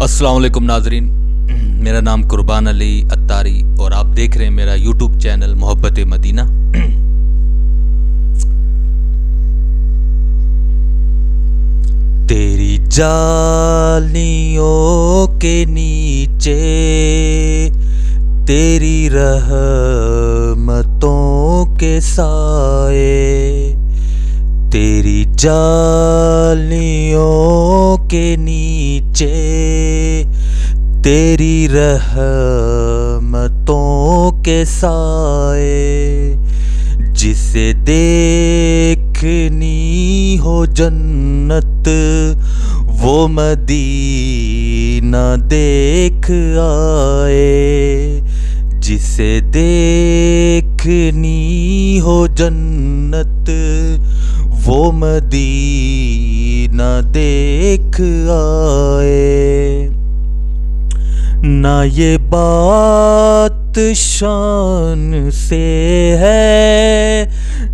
السلام علیکم ناظرین، میرا نام قربان علی اتاری اور آپ دیکھ رہے ہیں میرا یوٹیوب چینل محبت مدینہ۔ تیری جالیوں کے نیچے تیری رحمتوں کے سائے، تیری جالیوں کے نیچے تیری رحمتوں کے سائے، جسے دیکھنی ہو جنت وہ مدینہ دیکھ آئے، جسے دیکھنی ہو جنت وہ مدینہ دیکھ آئے۔ نہ یہ بات شان سے ہے،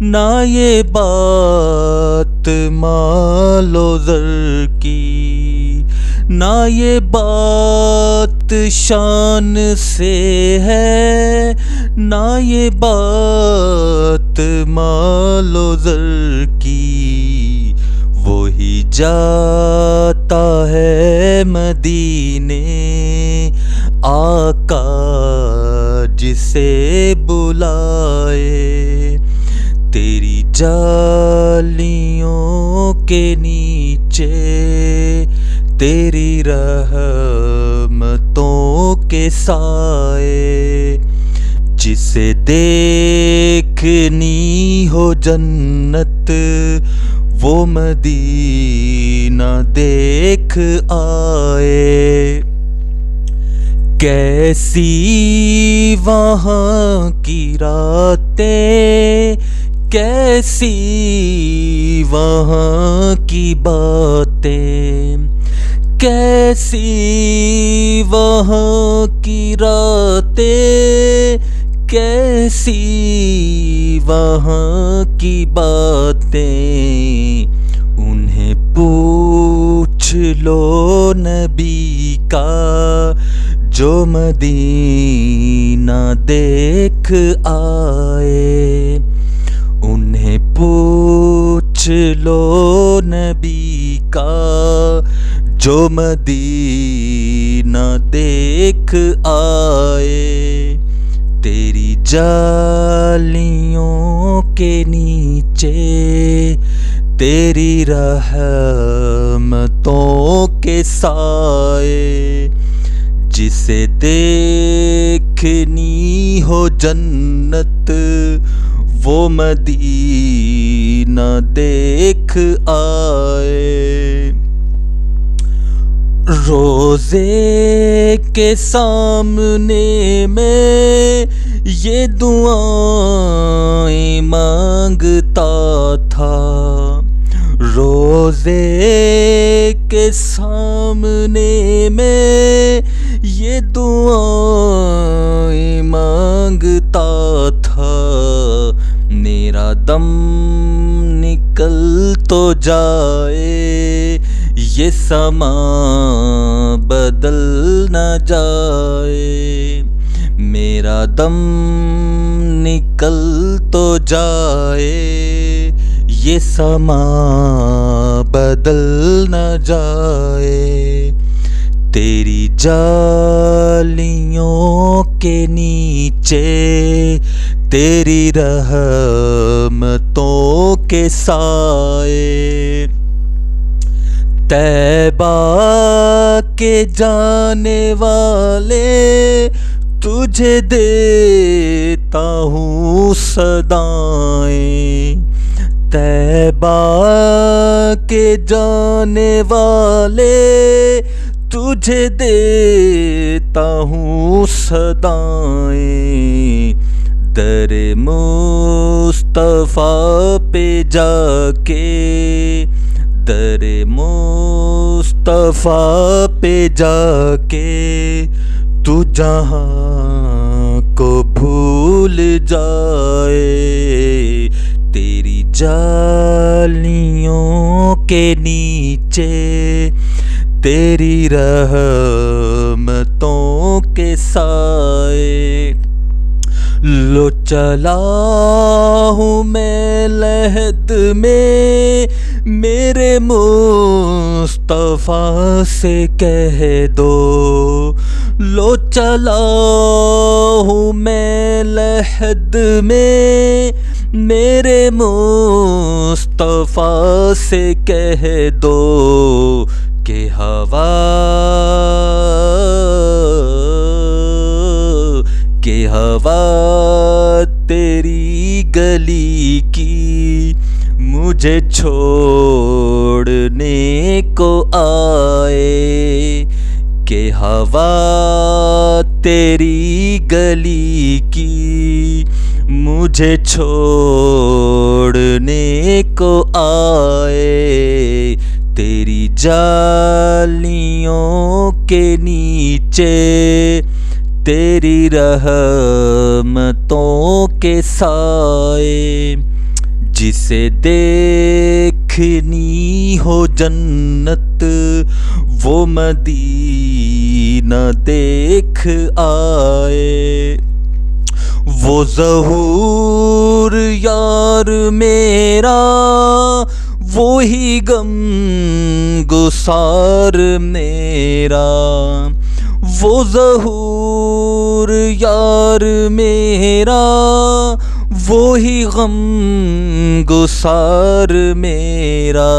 نہ یہ بات مال و زر کی، نہ یہ بات شان سے ہے، نہ یہ بات مال و زر کی، وہی جاتا ہے مدینے آقا جسے بلائے، تیری جالیوں کے نیچے تیری رحمتوں کے سائے، جسے دیکھنی ہو جنت وہ مدینہ دیکھ آئے۔ کیسی وہاں کی راتیں، کیسی وہاں کی باتیں، کیسی وہاں کی راتیں، کیسی وہاں کی باتیں، انہیں پوچھ لو نبی کا جو مدینہ دیکھ آئے، انہیں پوچھ لو نبی کا جو مدینہ دیکھ آئے، تیری جالیوں کے نیچے تیری رحمتوں کے سائے، جسے دیکھنی ہو جنت وہ مدینہ دیکھ آئے۔ روزے کے سامنے میں یہ دعائیں مانگتا تھا، روزے کے سامنے میں یہ دعائیں مانگتا تھا، میرا دم نکل تو جائے یہ سما بدل نہ جائے، میرا دم نکل تو جائے یہ سما بدل نہ جائے، تیری جالیوں کے نیچے تیری رحمتوں کے سائے، طیبہ کے جانے والے تجھے دیتا ہوں صدائیں، طیبہ کے جانے والے تجھے دیتا ہوں صدائیں، در مصطفیٰ پہ جا کے، در مصطفیٰ پہ جا کے تو جہاں کو بھول جائے، تیری جالیوں کے نیچے تیری رحمتوں کے سائے. لو چلا ہوں میں لحد میں میرے مصطفیٰ سے کہہ دو. لو چلا ہوں میں لحد میں میرے مصطفیٰ سے کہہ دو کہ ہوا تیری گلی کی مجھے چھوڑنے کو آئے. کہ ہوا تیری گلی کی مجھے چھوڑنے کو آئے. تیری جالیوں کے نیچے تیری رحمتوں کے سائے. جسے دیکھنی ہو جنت وہ مدینہ دیکھ آئے. وہ ظہور یار میرا وہی غم گسار میرا. وہ ظہور یار میرا وہی غم گسار میرا.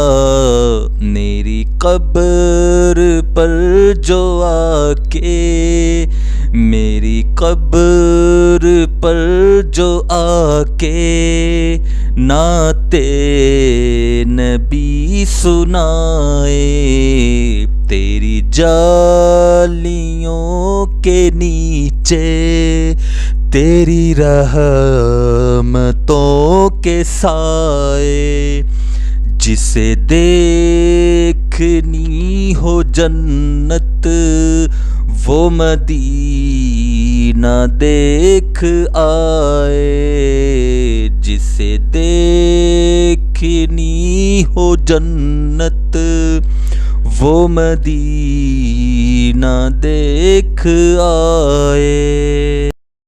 میری قبر پر جو آ کے میری قبر پر جو آ کے نعت نبی سنائے. تیری جالیوں کے نیچے تیری رحمتوں کے سائے. جسے دیکھنی ہو جنت وہ مدینہ دیکھ آئے. جسے دیکھنی ہو جنت وہ مدینہ دیکھ آئے.